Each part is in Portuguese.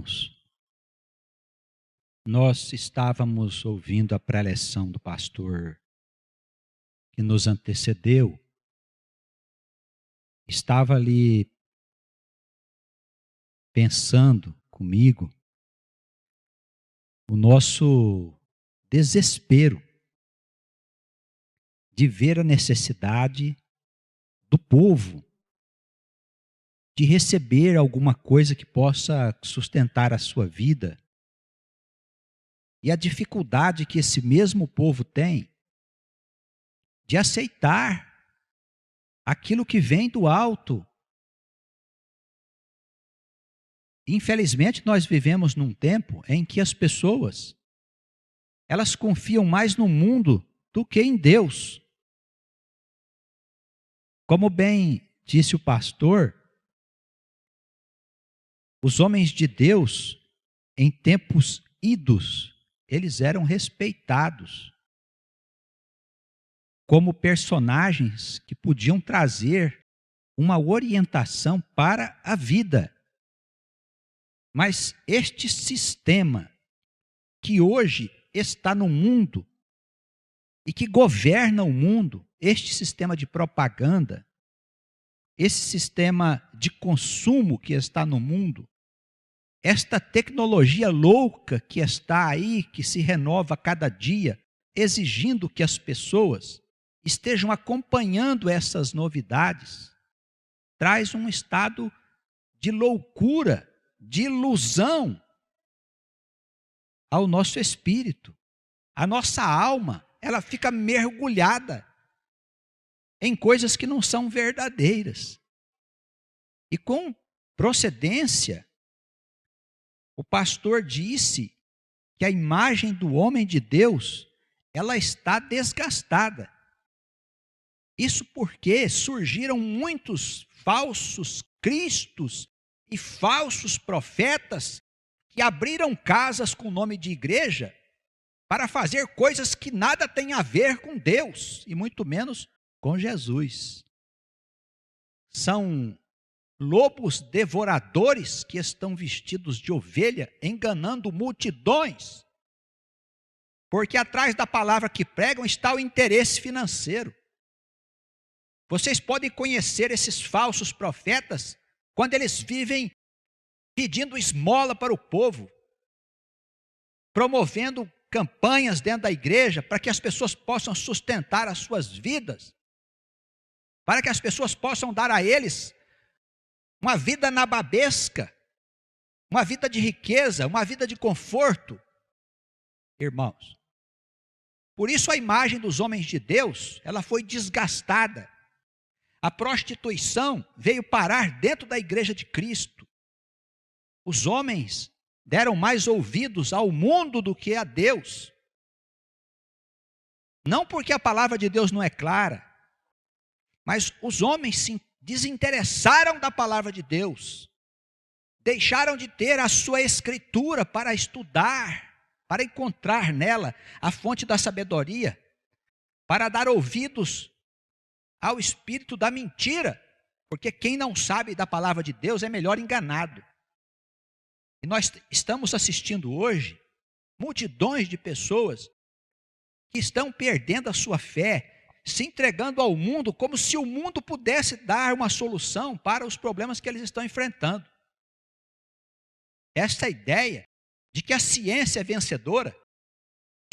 Irmãos, nós estávamos ouvindo a preleção do pastor que nos antecedeu, estava ali pensando comigo o nosso desespero de ver a necessidade do povo de receber alguma coisa que possa sustentar a sua vida. E a dificuldade que esse mesmo povo tem de aceitar aquilo que vem do alto. Infelizmente, nós vivemos num tempo em que as pessoas, elas confiam mais no mundo do que em Deus. Como bem disse o pastor, os homens de Deus, em tempos idos, eles eram respeitados como personagens que podiam trazer uma orientação para a vida. Mas este sistema que hoje está no mundo e que governa o mundo, este sistema de propaganda, esse sistema de consumo que está no mundo, esta tecnologia louca que está aí, que se renova a cada dia, exigindo que as pessoas estejam acompanhando essas novidades, traz um estado de loucura, de ilusão ao nosso espírito. A nossa alma, ela fica mergulhada em coisas que não são verdadeiras. E com procedência, o pastor disse que a imagem do homem de Deus, ela está desgastada. Isso porque surgiram muitos falsos cristos e falsos profetas que abriram casas com o nome de igreja para fazer coisas que nada têm a ver com Deus e muito menos com Jesus. São lobos devoradores que estão vestidos de ovelha, enganando multidões, porque atrás da palavra que pregam está o interesse financeiro. Vocês podem conhecer esses falsos profetas quando eles vivem pedindo esmola para o povo, promovendo campanhas dentro da igreja para que as pessoas possam sustentar as suas vidas, para que as pessoas possam dar a eles uma vida nababesca, uma vida de riqueza, uma vida de conforto. Irmãos, por isso a imagem dos homens de Deus, ela foi desgastada. A prostituição veio parar dentro da igreja de Cristo. Os homens deram mais ouvidos ao mundo do que a Deus. Não porque a palavra de Deus não é clara, mas os homens se desinteressaram da palavra de Deus. Deixaram de ter a sua escritura para estudar, para encontrar nela a fonte da sabedoria, para dar ouvidos ao espírito da mentira, porque quem não sabe da palavra de Deus é melhor enganado. E nós estamos assistindo hoje multidões de pessoas que estão perdendo a sua fé, se entregando ao mundo como se o mundo pudesse dar uma solução para os problemas que eles estão enfrentando. Essa ideia de que a ciência é vencedora,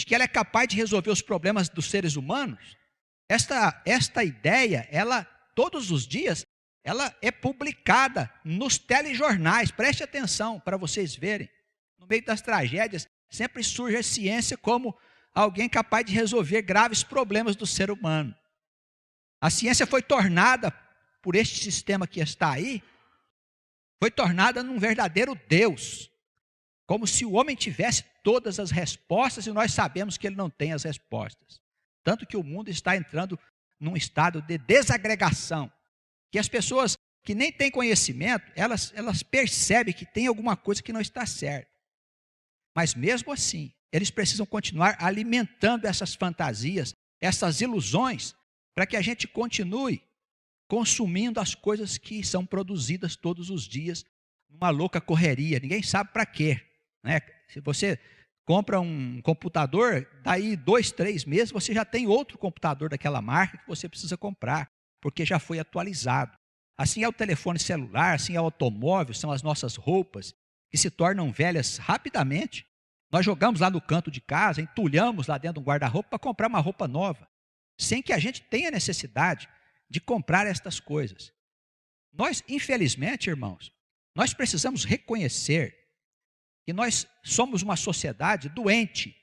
de que ela é capaz de resolver os problemas dos seres humanos, esta ideia, ela todos os dias, ela é publicada nos telejornais. Preste atenção para vocês verem. No meio das tragédias, sempre surge a ciência como alguém capaz de resolver graves problemas do ser humano. A ciência foi tornada, por este sistema que está aí, foi tornada num verdadeiro Deus. Como se o homem tivesse todas as respostas e nós sabemos que ele não tem as respostas. Tanto que o mundo está entrando num estado de desagregação, que as pessoas que nem têm conhecimento, elas percebem que tem alguma coisa que não está certa. Mas mesmo assim, eles precisam continuar alimentando essas fantasias, essas ilusões, para que a gente continue consumindo as coisas que são produzidas todos os dias numa louca correria, ninguém sabe para quê, né? Se você compra um computador, daí 2, 3 meses você já tem outro computador daquela marca que você precisa comprar, porque já foi atualizado. Assim é o telefone celular, assim é o automóvel, são as nossas roupas, que se tornam velhas rapidamente. Nós jogamos lá no canto de casa, entulhamos lá dentro de um guarda-roupa para comprar uma roupa nova, sem que a gente tenha necessidade de comprar estas coisas. Nós, infelizmente, irmãos, nós precisamos reconhecer que nós somos uma sociedade doente,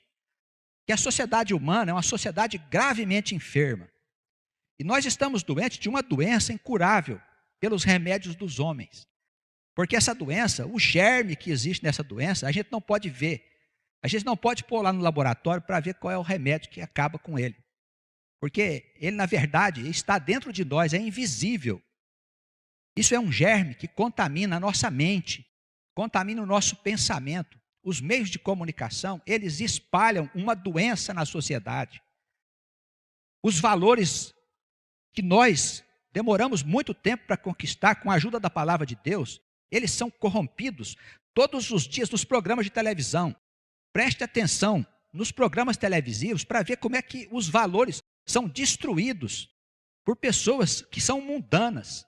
que a sociedade humana é uma sociedade gravemente enferma. E nós estamos doentes de uma doença incurável pelos remédios dos homens. Porque essa doença, o germe que existe nessa doença, a gente não pode ver. A gente não pode pôr lá no laboratório para ver qual é o remédio que acaba com ele. Porque ele, na verdade, está dentro de nós, é invisível. Isso é um germe que contamina a nossa mente, contamina o nosso pensamento. Os meios de comunicação, eles espalham uma doença na sociedade. Os valores que nós demoramos muito tempo para conquistar com a ajuda da palavra de Deus, eles são corrompidos todos os dias nos programas de televisão. Preste atenção nos programas televisivos para ver como é que os valores são destruídos por pessoas que são mundanas,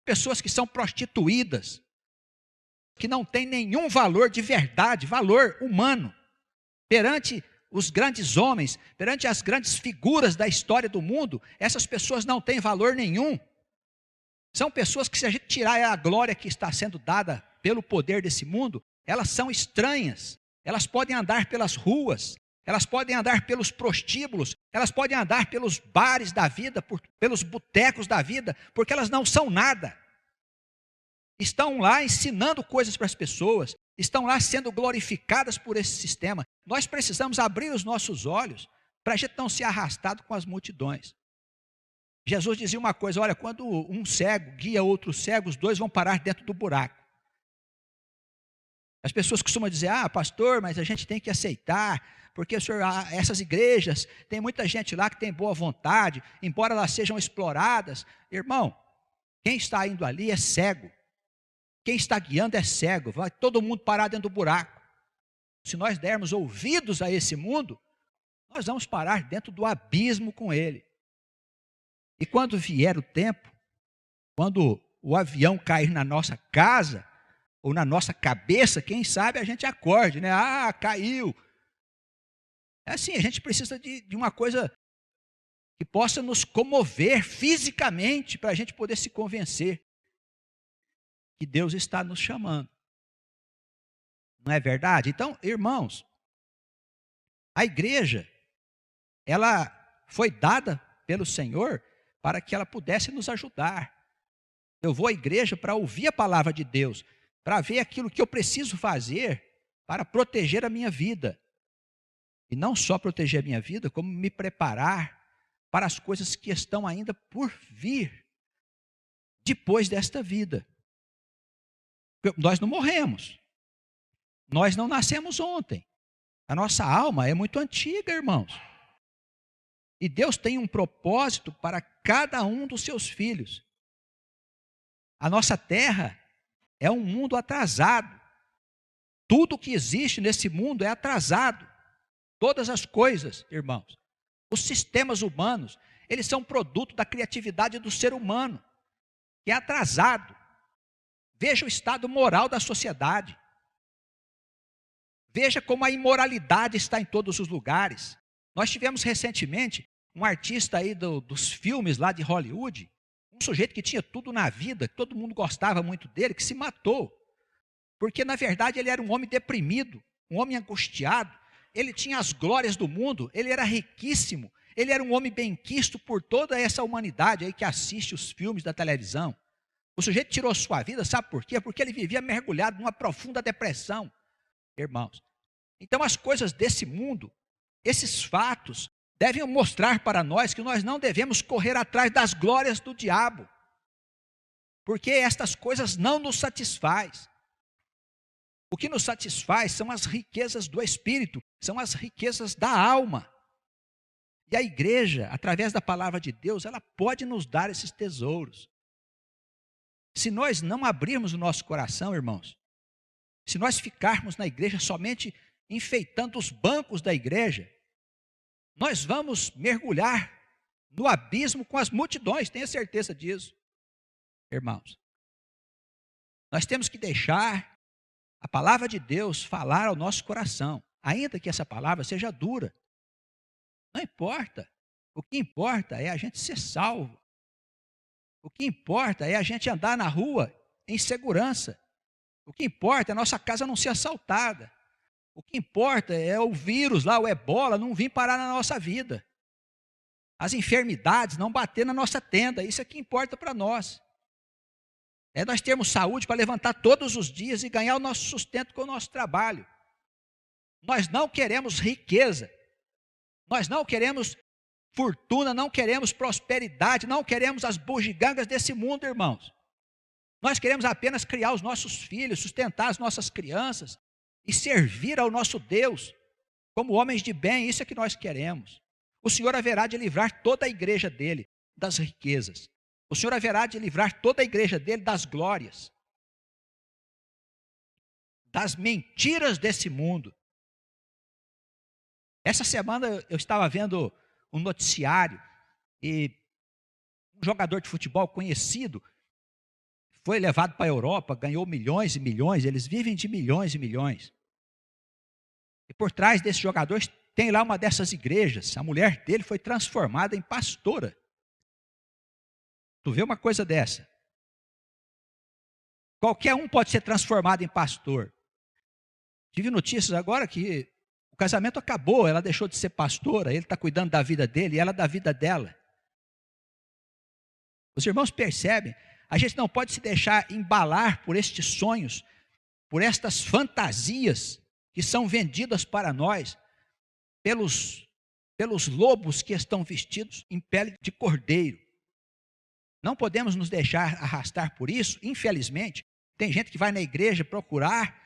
pessoas que são prostituídas, que não têm nenhum valor de verdade, valor humano, perante os grandes homens, perante as grandes figuras da história do mundo. Essas pessoas não têm valor nenhum. São pessoas que, se a gente tirar a glória que está sendo dada pelo poder desse mundo, elas são estranhas. Elas podem andar pelas ruas, elas podem andar pelos prostíbulos, elas podem andar pelos bares da vida, pelos botecos da vida, porque elas não são nada. Estão lá ensinando coisas para as pessoas, estão lá sendo glorificadas por esse sistema. Nós precisamos abrir os nossos olhos para a gente não ser arrastado com as multidões. Jesus dizia uma coisa: olha, quando um cego guia outro cego, os dois vão parar dentro do buraco. As pessoas costumam dizer: ah, pastor, mas a gente tem que aceitar, porque o senhor, essas igrejas, tem muita gente lá que tem boa vontade, embora elas sejam exploradas. Irmão, quem está indo ali é cego. Quem está guiando é cego. Vai todo mundo parar dentro do buraco. Se nós dermos ouvidos a esse mundo, nós vamos parar dentro do abismo com ele. E quando vier o tempo, quando o avião cair na nossa casa, ou na nossa cabeça, quem sabe a gente acorde, né? Ah, caiu. É assim, a gente precisa de uma coisa que possa nos comover fisicamente, para a gente poder se convencer que Deus está nos chamando. Não é verdade? Então, irmãos, a igreja, ela foi dada pelo Senhor para que ela pudesse nos ajudar. Eu vou à igreja para ouvir a palavra de Deus, para ver aquilo que eu preciso fazer para proteger a minha vida. E não só proteger a minha vida, como me preparar para as coisas que estão ainda por vir depois desta vida. Nós não morremos. Nós não nascemos ontem. A nossa alma é muito antiga, irmãos. E Deus tem um propósito para cada um dos seus filhos. A nossa terra é um mundo atrasado. Tudo que existe nesse mundo é atrasado. Todas as coisas, irmãos. Os sistemas humanos, eles são produto da criatividade do ser humano, que é atrasado. Veja o estado moral da sociedade. Veja como a imoralidade está em todos os lugares. Nós tivemos recentemente um artista aí dos filmes lá de Hollywood, um sujeito que tinha tudo na vida, que todo mundo gostava muito dele, que se matou. Porque, na verdade, ele era um homem deprimido, um homem angustiado. Ele tinha as glórias do mundo, ele era riquíssimo, ele era um homem benquisto por toda essa humanidade aí que assiste os filmes da televisão. O sujeito tirou sua vida, sabe por quê? Porque ele vivia mergulhado numa profunda depressão, irmãos. Então, as coisas desse mundo, esses fatos, devem mostrar para nós que nós não devemos correr atrás das glórias do diabo, porque estas coisas não nos satisfazem. O que nos satisfaz são as riquezas do Espírito, são as riquezas da alma. E a igreja, através da palavra de Deus, ela pode nos dar esses tesouros. Se nós não abrirmos o nosso coração, irmãos, se nós ficarmos na igreja somente enfeitando os bancos da igreja, nós vamos mergulhar no abismo com as multidões, tenha certeza disso, irmãos. Nós temos que deixar a palavra de Deus falar ao nosso coração, ainda que essa palavra seja dura. Não importa. O que importa é a gente ser salvo. O que importa é a gente andar na rua em segurança. O que importa é a nossa casa não ser assaltada. O que importa é o vírus lá, o ebola, não vir parar na nossa vida. As enfermidades não bater na nossa tenda. Isso é que importa para nós. É nós termos saúde para levantar todos os dias e ganhar o nosso sustento com o nosso trabalho. Nós não queremos riqueza. Nós não queremos fortuna, não queremos prosperidade, não queremos as bugigangas desse mundo, irmãos. Nós queremos apenas criar os nossos filhos, sustentar as nossas crianças e servir ao nosso Deus como homens de bem. Isso é que nós queremos. O Senhor haverá de livrar toda a igreja dele das riquezas. O Senhor haverá de livrar toda a igreja dele das glórias, das mentiras desse mundo. Essa semana eu estava vendo um noticiário e um jogador de futebol conhecido foi levado para a Europa, ganhou milhões e milhões, eles vivem de milhões e milhões. E por trás desse jogador tem lá uma dessas igrejas, a mulher dele foi transformada em pastora. Tu vê uma coisa dessa? Qualquer um pode ser transformado em pastor. Tive notícias agora que o casamento acabou, ela deixou de ser pastora, ele está cuidando da vida dele e ela da vida dela. Os irmãos percebem? A gente não pode se deixar embalar por estes sonhos, por estas fantasias que são vendidas para nós pelos lobos que estão vestidos em pele de cordeiro. Não podemos nos deixar arrastar por isso. Infelizmente, tem gente que vai na igreja procurar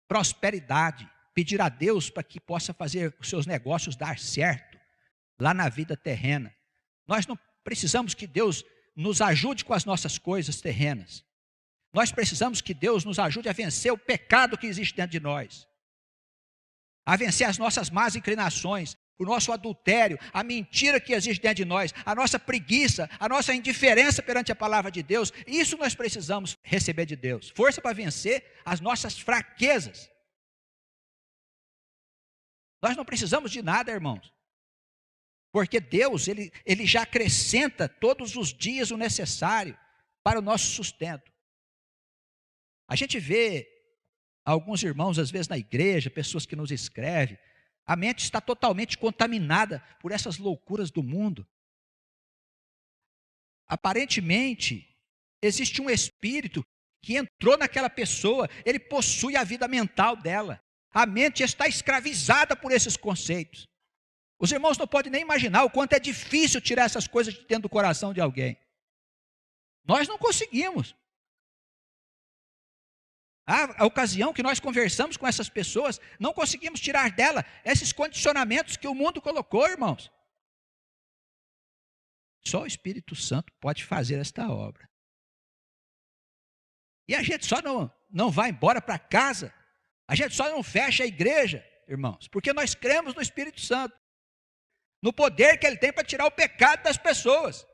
prosperidade, pedir a Deus para que possa fazer os seus negócios dar certo lá na vida terrena. Nós não precisamos que Deus nos ajude com as nossas coisas terrenas. Nós precisamos que Deus nos ajude a vencer o pecado que existe dentro de nós, a vencer as nossas más inclinações, o nosso adultério, a mentira que existe dentro de nós, a nossa preguiça, a nossa indiferença perante a palavra de Deus. Isso nós precisamos receber de Deus, força para vencer as nossas fraquezas. Nós não precisamos de nada, irmãos, porque Deus, Ele já acrescenta todos os dias o necessário para o nosso sustento. A gente vê alguns irmãos, às vezes na igreja, pessoas que nos escrevem, a mente está totalmente contaminada por essas loucuras do mundo. Aparentemente, existe um espírito que entrou naquela pessoa, ele possui a vida mental dela. A mente está escravizada por esses conceitos. Os irmãos não podem nem imaginar o quanto é difícil tirar essas coisas de dentro do coração de alguém. Nós não conseguimos. A ocasião que nós conversamos com essas pessoas, não conseguimos tirar dela esses condicionamentos que o mundo colocou, irmãos. Só o Espírito Santo pode fazer esta obra. E a gente só não vai embora para casa, a gente só não fecha a igreja, irmãos, porque nós cremos no Espírito Santo, no poder que ele tem para tirar o pecado das pessoas.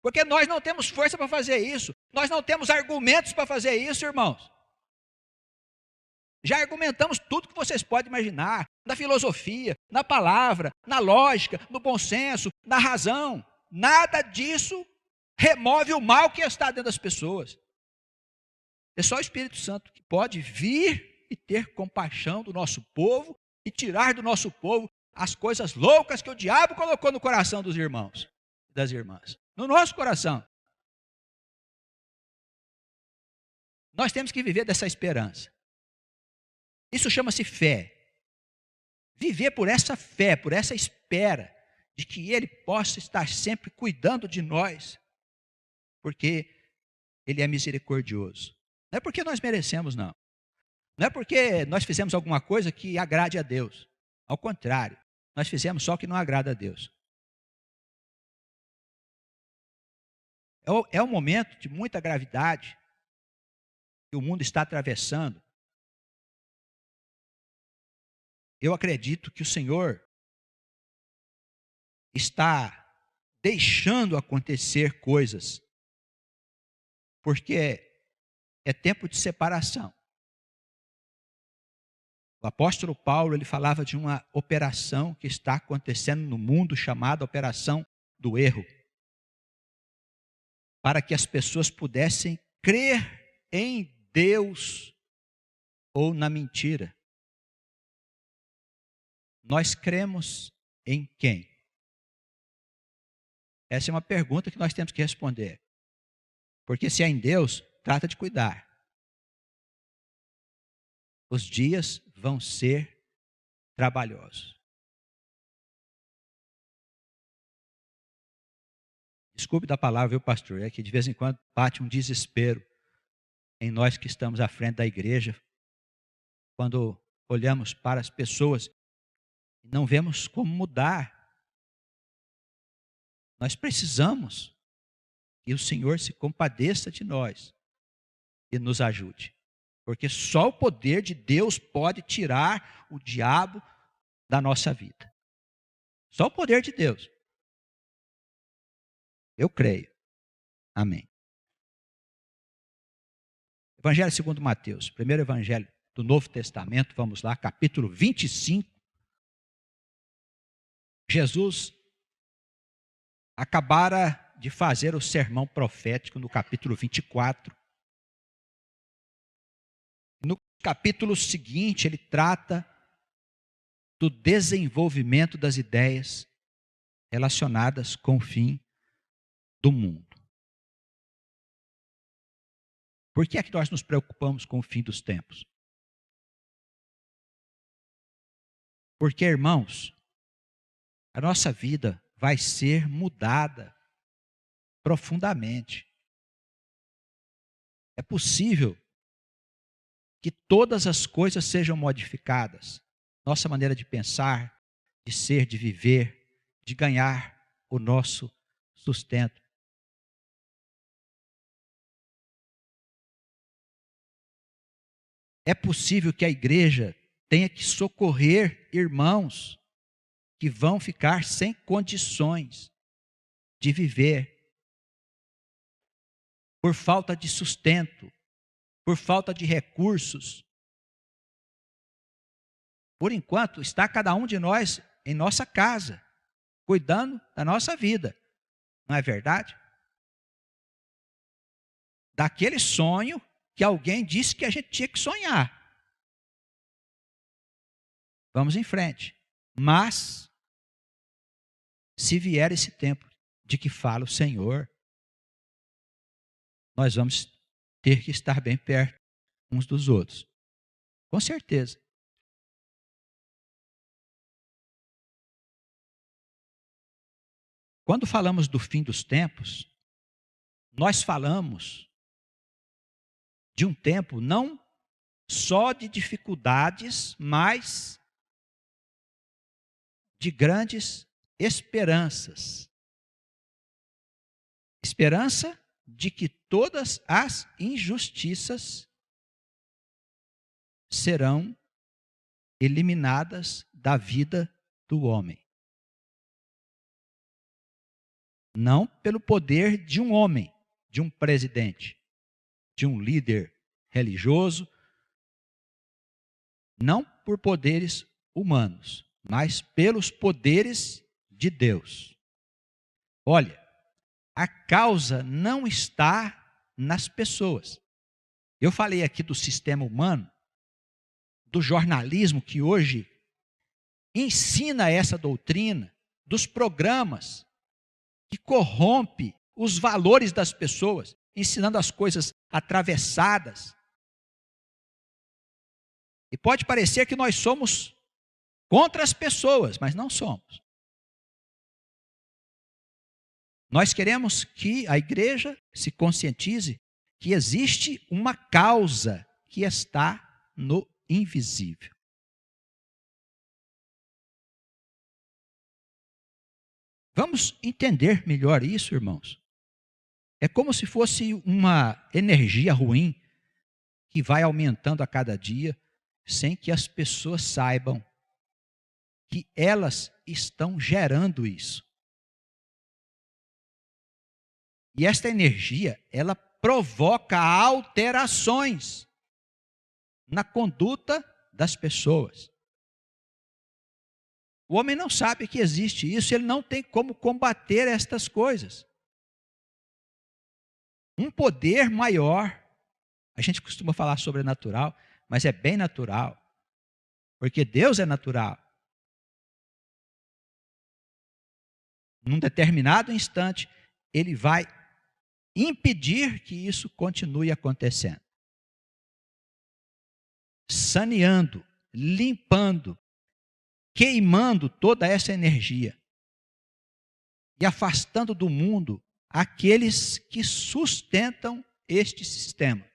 Porque nós não temos força para fazer isso, nós não temos argumentos para fazer isso, irmãos. Já argumentamos tudo que vocês podem imaginar, na filosofia, na palavra, na lógica, no bom senso, na razão. Nada disso remove o mal que está dentro das pessoas. É só o Espírito Santo que pode vir e ter compaixão do nosso povo e tirar do nosso povo as coisas loucas que o diabo colocou no coração dos irmãos e das irmãs. No nosso coração. Nós temos que viver dessa esperança. Isso chama-se fé. Viver por essa fé, por essa espera de que Ele possa estar sempre cuidando de nós, porque Ele é misericordioso. Não é porque nós merecemos, não. Não é porque nós fizemos alguma coisa que agrade a Deus. Ao contrário, nós fizemos só o que não agrada a Deus. É um momento de muita gravidade que o mundo está atravessando. Eu acredito que o Senhor está deixando acontecer coisas, porque é tempo de separação. O apóstolo Paulo, ele falava de uma operação que está acontecendo no mundo chamada operação do erro, para que as pessoas pudessem crer em Deus ou na mentira. Nós cremos em quem? Essa é uma pergunta que nós temos que responder. Porque se é em Deus, trata de cuidar. Os dias vão ser trabalhosos. Desculpe da palavra, viu, pastor? É que de vez em quando bate um desespero em nós que estamos à frente da igreja, quando olhamos para as pessoas e não vemos como mudar. Nós precisamos que o Senhor se compadeça de nós e nos ajude. Porque só o poder de Deus pode tirar o diabo da nossa vida. Só o poder de Deus. Eu creio. Amém. Evangelho segundo Mateus, primeiro evangelho do Novo Testamento, vamos lá, capítulo 25. Jesus acabara de fazer o sermão profético no capítulo 24. No capítulo seguinte, ele trata do desenvolvimento das ideias relacionadas com o fim do mundo. Por que é que nós nos preocupamos com o fim dos tempos? Porque, irmãos, a nossa vida vai ser mudada profundamente. É possível que todas as coisas sejam modificadas. Nossa maneira de pensar, de ser, de viver, de ganhar o nosso sustento. É possível que a igreja tenha que socorrer irmãos que vão ficar sem condições de viver por falta de sustento, por falta de recursos. Por enquanto, está cada um de nós em nossa casa, cuidando da nossa vida. Não é verdade? Daquele sonho que alguém disse que a gente tinha que sonhar. Vamos em frente. Mas, se vier esse tempo de que fala o Senhor, nós vamos ter que estar bem perto uns dos outros. Com certeza. Quando falamos do fim dos tempos, nós falamos de um tempo não só de dificuldades, mas de grandes esperanças. Esperança de que todas as injustiças serão eliminadas da vida do homem. Não pelo poder de um homem, de um presidente, de um líder religioso, não por poderes humanos, mas pelos poderes de Deus. Olha, a causa não está nas pessoas. Eu falei aqui do sistema humano, do jornalismo que hoje ensina essa doutrina, dos programas que corrompe os valores das pessoas, ensinando as coisas atravessadas. E pode parecer que nós somos contra as pessoas, mas não somos. Nós queremos que a igreja se conscientize que existe uma causa que está no invisível. Vamos entender melhor isso, irmãos. É como se fosse uma energia ruim que vai aumentando a cada dia, sem que as pessoas saibam que elas estão gerando isso. E esta energia, ela provoca alterações na conduta das pessoas. O homem não sabe que existe isso, ele não tem como combater estas coisas. Um poder maior, a gente costuma falar sobrenatural, mas é bem natural, porque Deus é natural. Num determinado instante, ele vai impedir que isso continue acontecendo. Saneando, limpando, queimando toda essa energia e afastando do mundo aqueles que sustentam este sistema.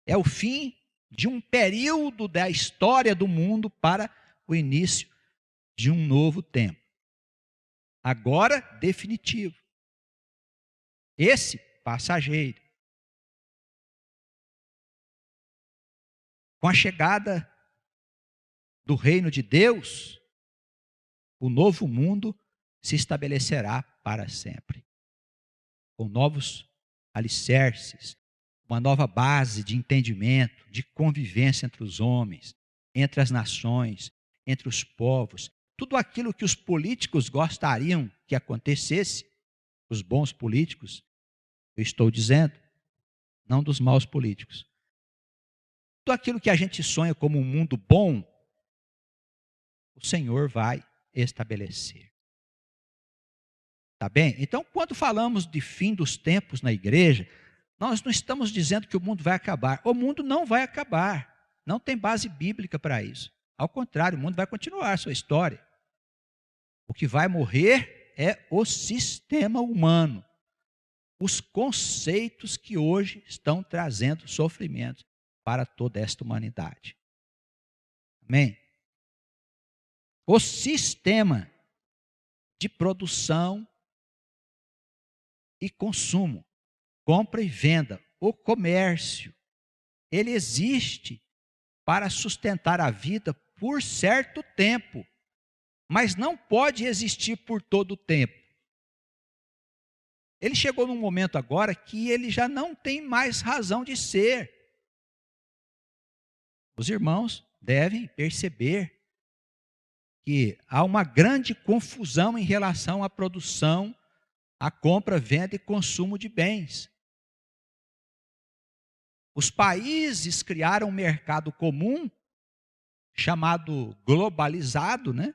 É o fim de um período da história do mundo para o início de um novo tempo. Agora, definitivo. Esse, passageiro. Com a chegada do reino de Deus, o novo mundo se estabelecerá para sempre. Com novos alicerces, uma nova base de entendimento, de convivência entre os homens, entre as nações, entre os povos. Tudo aquilo que os políticos gostariam que acontecesse, os bons políticos, eu estou dizendo, não dos maus políticos. Tudo aquilo que a gente sonha como um mundo bom, o Senhor vai estabelecer. Tá bem? Então, quando falamos de fim dos tempos na igreja, nós não estamos dizendo que o mundo vai acabar. O mundo não vai acabar. Não tem base bíblica para isso. Ao contrário, o mundo vai continuar a sua história. O que vai morrer é o sistema humano. Os conceitos que hoje estão trazendo sofrimento para toda esta humanidade. Amém? O sistema de produção e consumo, compra e venda, o comércio, ele existe para sustentar a vida por certo tempo, mas não pode existir por todo o tempo. Ele chegou num momento agora que ele já não tem mais razão de ser. Os irmãos devem perceber que há uma grande confusão em relação à produção, à compra, venda e consumo de bens. Os países criaram um mercado comum, chamado globalizado, né?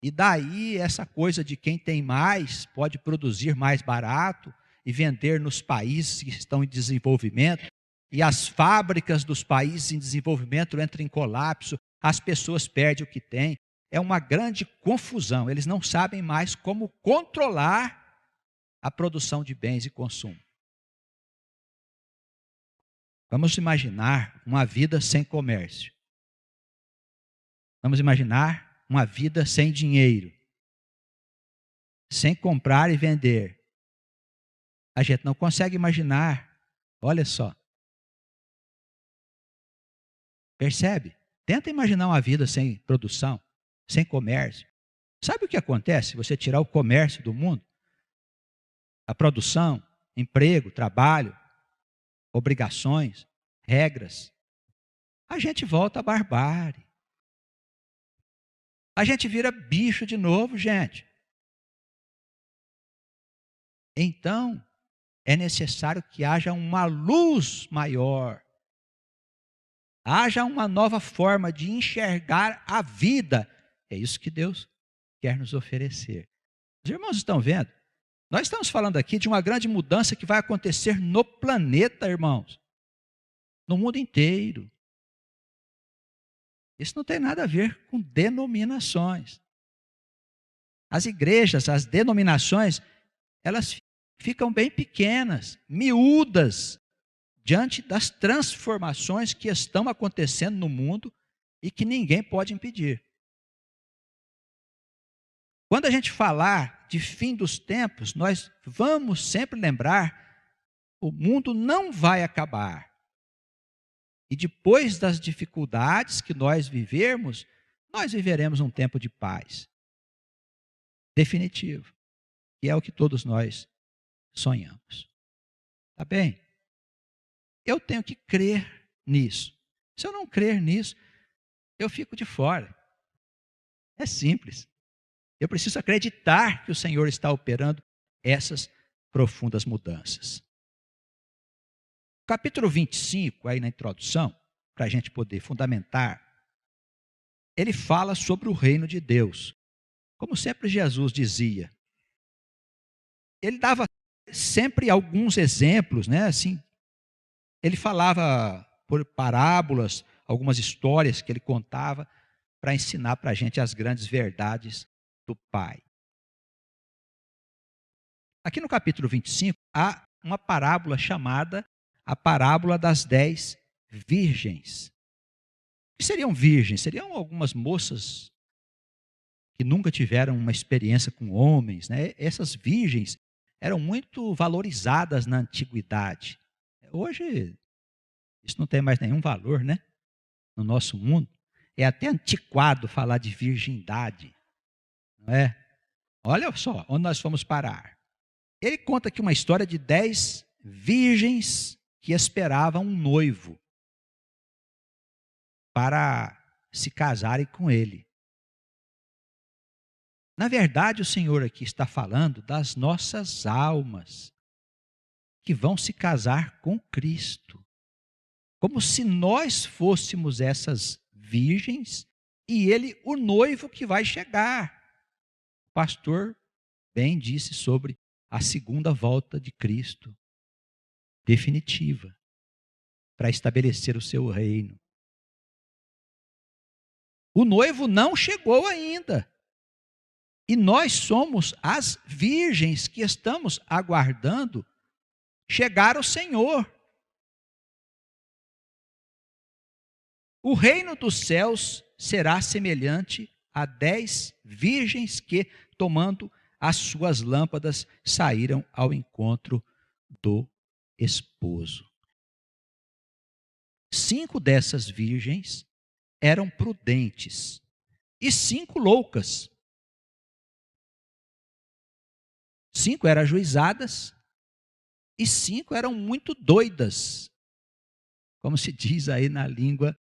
E daí essa coisa de quem tem mais pode produzir mais barato e vender nos países que estão em desenvolvimento, e as fábricas dos países em desenvolvimento entram em colapso, as pessoas perdem o que têm. É uma grande confusão, eles não sabem mais como controlar a produção de bens e consumo. Vamos imaginar uma vida sem comércio. Vamos imaginar uma vida sem dinheiro, sem comprar e vender. A gente não consegue imaginar, olha só. Percebe? Tenta imaginar uma vida sem produção, sem comércio. Sabe o que acontece se você tirar o comércio do mundo? A produção, emprego, trabalho, obrigações, regras. A gente volta à barbárie. A gente vira bicho de novo, gente. Então, é necessário que haja uma luz maior. Haja uma nova forma de enxergar a vida. É isso que Deus quer nos oferecer. Os irmãos estão vendo? Nós estamos falando aqui de uma grande mudança que vai acontecer no planeta, irmãos. No mundo inteiro. Isso não tem nada a ver com denominações. As igrejas, as denominações, elas ficam bem pequenas, miúdas, diante das transformações que estão acontecendo no mundo e que ninguém pode impedir. Quando a gente falar de fim dos tempos, nós vamos sempre lembrar: o mundo não vai acabar. E depois das dificuldades que nós vivermos, nós viveremos um tempo de paz. Definitivo. E é o que todos nós sonhamos. Tá bem? Eu tenho que crer nisso. Se eu não crer nisso, eu fico de fora. É simples. Eu preciso acreditar que o Senhor está operando essas profundas mudanças. Capítulo 25, aí na introdução, para a gente poder fundamentar, ele fala sobre o reino de Deus. Como sempre Jesus dizia, ele dava sempre alguns exemplos, né? Assim, ele falava por parábolas, algumas histórias que ele contava para ensinar para a gente as grandes verdades do Pai. Aqui no capítulo 25, há uma parábola chamada a parábola das 10 virgens. O que seriam virgens? Seriam algumas moças que nunca tiveram uma experiência com homens, né? Essas virgens eram muito valorizadas na antiguidade. Hoje, isso não tem mais nenhum valor, né? No nosso mundo. É até antiquado falar de virgindade, não é? Olha só onde nós fomos parar. Ele conta aqui uma história de 10 virgens que esperavam um noivo para se casarem com ele. Na verdade, o Senhor aqui está falando das nossas almas que vão se casar com Cristo. Como se nós fôssemos essas virgens e ele o noivo que vai chegar. O pastor bem disse sobre a segunda volta de Cristo, definitiva, para estabelecer o seu reino. O noivo não chegou ainda. E nós somos as virgens que estamos aguardando chegar ao Senhor. O reino dos céus será semelhante a 10 virgens que, tomando as suas lâmpadas, saíram ao encontro do esposo. 5 dessas virgens eram prudentes e 5 loucas. 5 eram ajuizadas e 5 eram muito doidas, como se diz aí na língua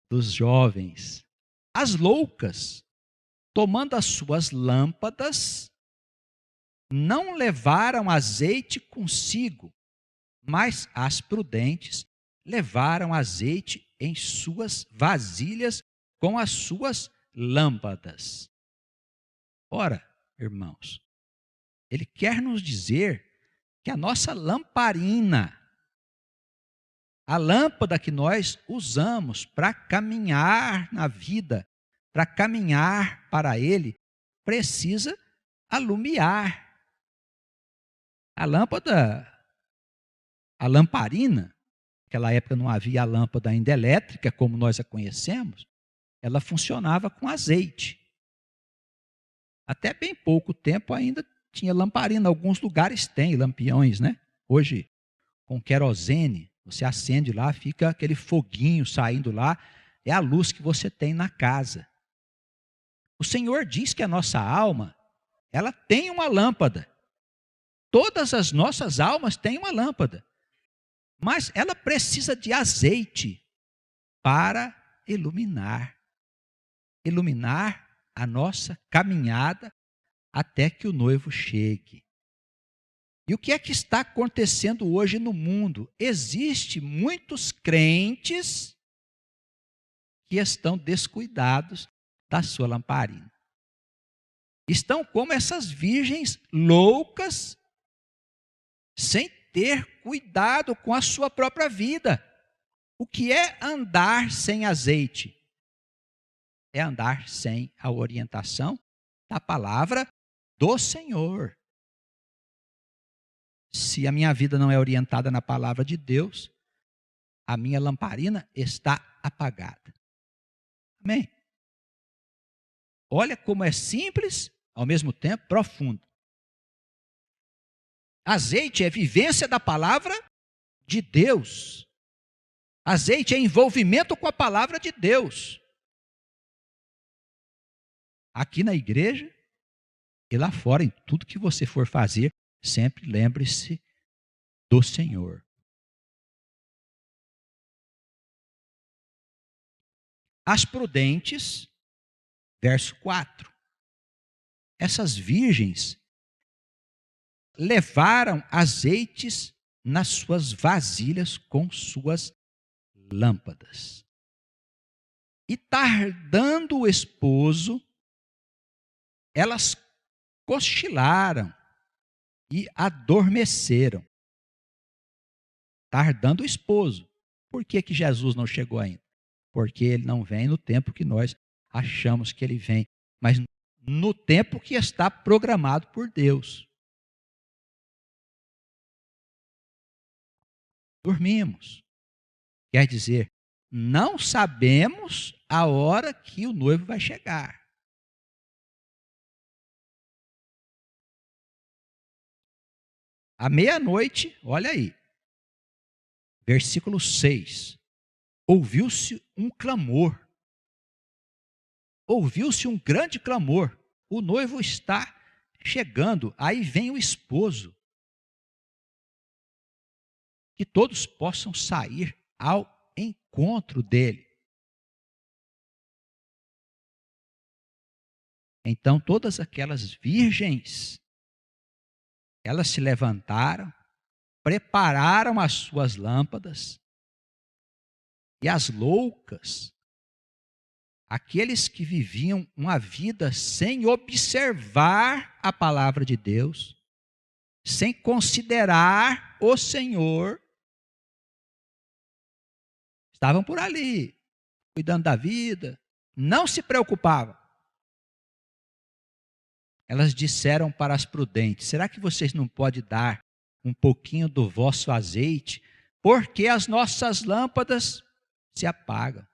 dos jovens. As loucas, tomando as suas lâmpadas, não levaram azeite consigo, mas as prudentes levaram azeite em suas vasilhas com as suas lâmpadas. Ora, irmãos, ele quer nos dizer que a nossa lamparina, a lâmpada que nós usamos para caminhar na vida, para caminhar para Ele, precisa alumiar. A lâmpada, a lamparina, naquela época não havia a lâmpada ainda elétrica, como nós a conhecemos, ela funcionava com azeite. Até bem pouco tempo ainda tinha lamparina, alguns lugares tem lampiões, né? Hoje, com querosene, você acende lá, fica aquele foguinho saindo lá, é a luz que você tem na casa. O Senhor diz que a nossa alma, ela tem uma lâmpada. Todas as nossas almas têm uma lâmpada, mas ela precisa de azeite para iluminar a nossa caminhada até que o noivo chegue. E o que é que está acontecendo hoje no mundo? Existem muitos crentes que estão descuidados da sua lamparina. Estão como essas virgens loucas, sem ter cuidado com a sua própria vida. O que é andar sem azeite? É andar sem a orientação da palavra do Senhor. Se a minha vida não é orientada na palavra de Deus, a minha lamparina está apagada. Amém? Olha como é simples, ao mesmo tempo profundo. Azeite é vivência da palavra de Deus. Azeite é envolvimento com a palavra de Deus. Aqui na igreja e lá fora, em tudo que você for fazer, sempre lembre-se do Senhor. As prudentes, verso 4. Essas virgens levaram azeites nas suas vasilhas com suas lâmpadas. E tardando o esposo, elas cochilaram e adormeceram. Tardando o esposo. Por que Jesus não chegou ainda? Porque ele não vem no tempo que nós achamos que ele vem, mas no tempo que está programado por Deus. Dormimos. Quer dizer, não sabemos a hora que o noivo vai chegar. À meia-noite, olha aí, versículo 6. Ouviu-se um clamor. Ouviu-se um grande clamor. O noivo está chegando. Aí vem o esposo. Que todos possam sair ao encontro dele. Então todas aquelas virgens, elas se levantaram, prepararam as suas lâmpadas, e as loucas, aqueles que viviam uma vida sem observar a palavra de Deus, sem considerar o Senhor, estavam por ali, cuidando da vida, não se preocupavam. Elas disseram para as prudentes: será que vocês não podem dar um pouquinho do vosso azeite? Porque as nossas lâmpadas se apagam.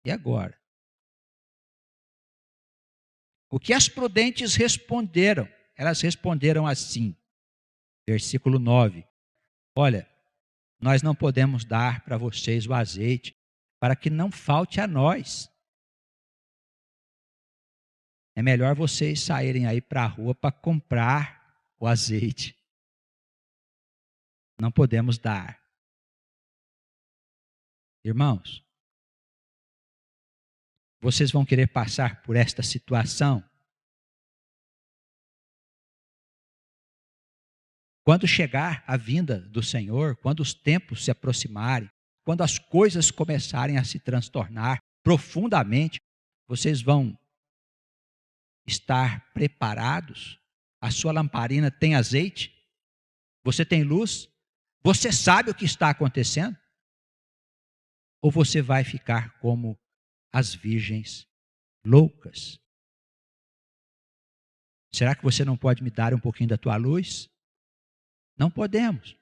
E agora? O que as prudentes responderam? Elas responderam assim, versículo 9: olha, nós não podemos dar para vocês o azeite, para que não falte a nós. É melhor vocês saírem aí para a rua para comprar o azeite. Não podemos dar. Irmãos, vocês vão querer passar por esta situação? Quando chegar a vinda do Senhor, quando os tempos se aproximarem, quando as coisas começarem a se transtornar profundamente, vocês vão estar preparados? A sua lamparina tem azeite? Você tem luz? Você sabe o que está acontecendo? Ou você vai ficar como as virgens loucas? Será que você não pode me dar um pouquinho da tua luz? Não podemos.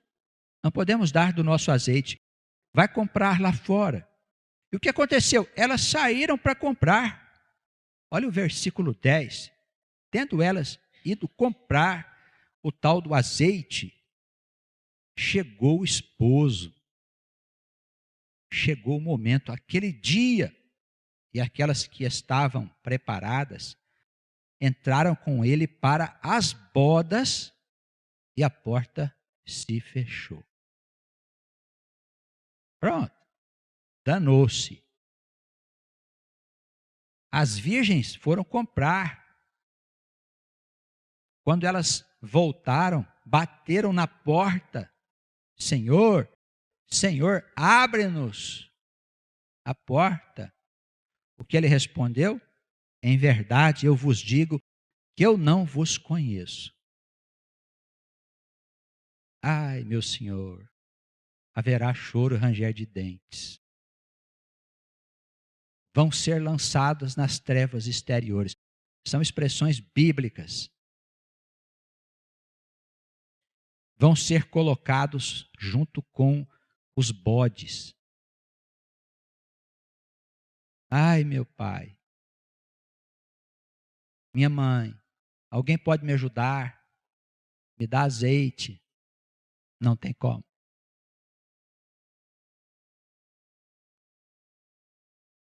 Não podemos dar do nosso azeite. Vai comprar lá fora. E o que aconteceu? Elas saíram para comprar. Olha o versículo 10. Tendo elas ido comprar o tal do azeite, chegou o esposo. Chegou o momento, aquele dia, e aquelas que estavam preparadas entraram com ele para as bodas e a porta se fechou. Pronto, danou-se. As virgens foram comprar. Quando elas voltaram, bateram na porta. Senhor, Senhor, abre-nos a porta. O que ele respondeu? Em verdade, eu vos digo que eu não vos conheço. Ai, meu Senhor, haverá choro e ranger de dentes. Vão ser lançados nas trevas exteriores. São expressões bíblicas. Vão ser colocados junto com os bodes. Ai, meu pai, minha mãe, alguém pode me ajudar? Me dá azeite. Não tem como.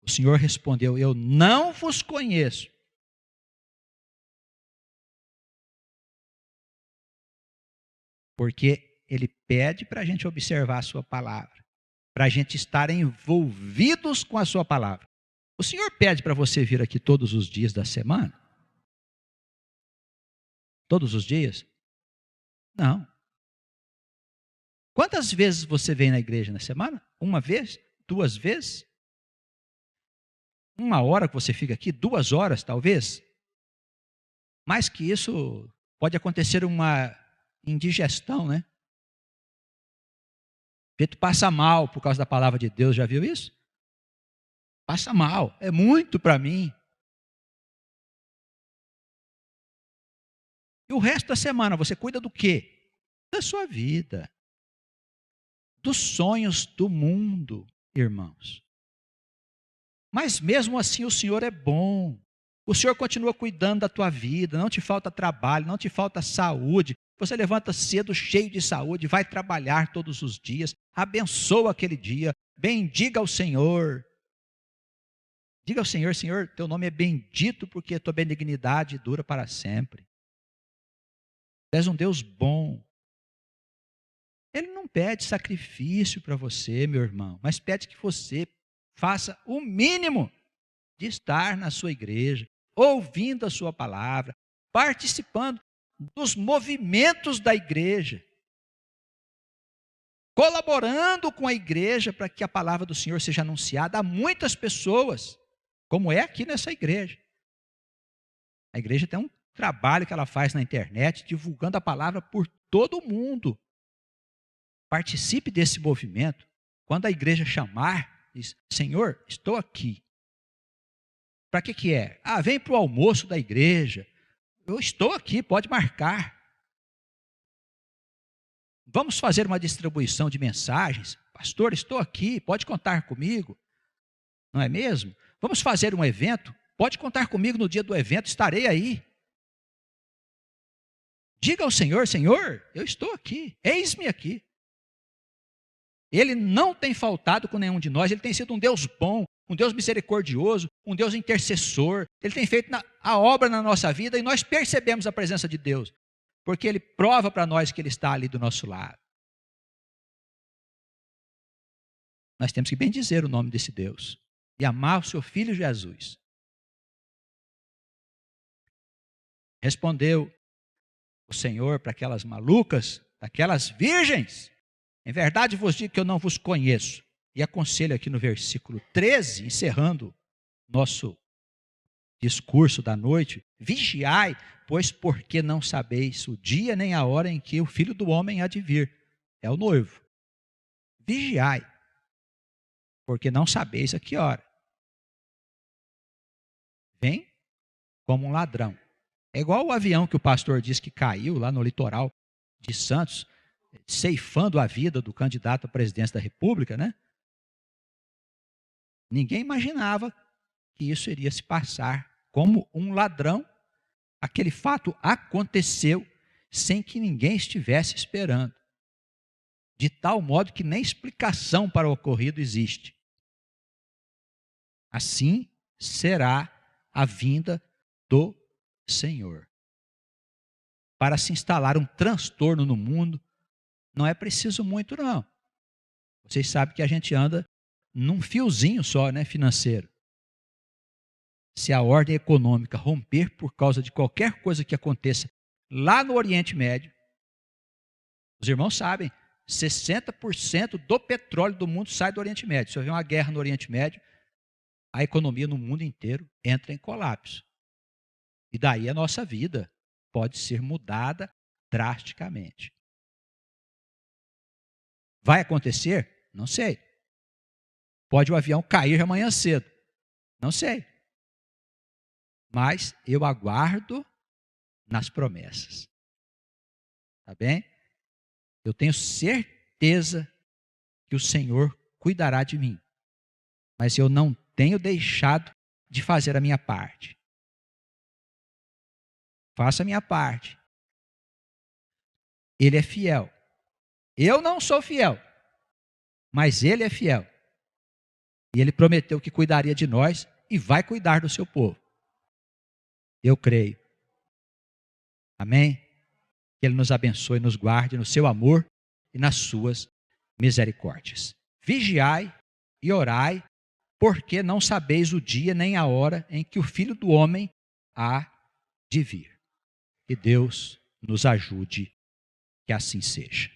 O Senhor respondeu: eu não vos conheço. Porque Ele pede para a gente observar a sua palavra, para a gente estar envolvidos com a sua palavra. O Senhor pede para você vir aqui todos os dias da semana? Todos os dias? Não. Quantas vezes você vem na igreja na semana? Uma vez? 2 vezes? 1 hora que você fica aqui? 2 horas talvez? Mais que isso, pode acontecer uma indigestão, né? O jeito passa mal por causa da palavra de Deus, já viu isso? Passa mal, é muito para mim. E o resto da semana, você cuida do quê? Da sua vida. Dos sonhos do mundo, irmãos. Mas mesmo assim o Senhor é bom. O Senhor continua cuidando da tua vida, não te falta trabalho, não te falta saúde. Você levanta cedo, cheio de saúde, vai trabalhar todos os dias, abençoa aquele dia, bendiga ao Senhor. Diga ao Senhor: Senhor, teu nome é bendito porque a tua benignidade dura para sempre. Tu és um Deus bom. Ele não pede sacrifício para você, meu irmão, mas pede que você faça o mínimo de estar na sua igreja, ouvindo a sua palavra, participando dos movimentos da igreja, colaborando com a igreja para que a palavra do Senhor seja anunciada a muitas pessoas, como é aqui nessa igreja. A igreja tem um trabalho que ela faz na internet, divulgando a palavra por todo o mundo. Participe desse movimento. Quando a igreja chamar, diz: Senhor, estou aqui. Para que é? Vem para o almoço da igreja. Eu estou aqui, pode marcar. Vamos fazer uma distribuição de mensagens. Pastor, estou aqui, pode contar comigo. Não é mesmo? Vamos fazer um evento. Pode contar comigo no dia do evento, estarei aí. Diga ao Senhor: Senhor, eu estou aqui, eis-me aqui. Ele não tem faltado com nenhum de nós, Ele tem sido um Deus bom, um Deus misericordioso, um Deus intercessor. Ele tem feito a obra na nossa vida e nós percebemos a presença de Deus, porque Ele prova para nós que Ele está ali do nosso lado. Nós temos que bendizer o nome desse Deus e amar o seu Filho Jesus. Respondeu o Senhor para aquelas malucas, aquelas virgens: em verdade vos digo que eu não vos conheço. E aconselho aqui no versículo 13, encerrando nosso discurso da noite: vigiai, pois porque não sabeis o dia nem a hora em que o Filho do Homem há de vir. É o noivo. Vigiai, porque não sabeis a que hora. Vem como um ladrão. É igual o avião que o pastor disse que caiu lá no litoral de Santos, ceifando a vida do candidato à presidência da República, né? Ninguém imaginava que isso iria se passar como um ladrão. Aquele fato aconteceu sem que ninguém estivesse esperando, de tal modo que nem explicação para o ocorrido existe. Assim será a vinda do Senhor. Para se instalar um transtorno no mundo, não é preciso muito, não. Vocês sabem que a gente anda num fiozinho só, né, financeiro. Se a ordem econômica romper por causa de qualquer coisa que aconteça lá no Oriente Médio, os irmãos sabem, 60% do petróleo do mundo sai do Oriente Médio. Se houver uma guerra no Oriente Médio, a economia no mundo inteiro entra em colapso. E daí a nossa vida pode ser mudada drasticamente. Vai acontecer? Não sei. Pode o avião cair amanhã cedo? Não sei. Mas eu aguardo nas promessas. Tá bem? Eu tenho certeza que o Senhor cuidará de mim. Mas eu não tenho deixado de fazer a minha parte. Faça a minha parte. Ele é fiel. Eu não sou fiel, mas Ele é fiel. E Ele prometeu que cuidaria de nós e vai cuidar do seu povo. Eu creio. Amém? Que Ele nos abençoe, nos guarde no seu amor e nas suas misericórdias. Vigiai e orai, porque não sabeis o dia nem a hora em que o Filho do Homem há de vir. Que Deus nos ajude, que assim seja.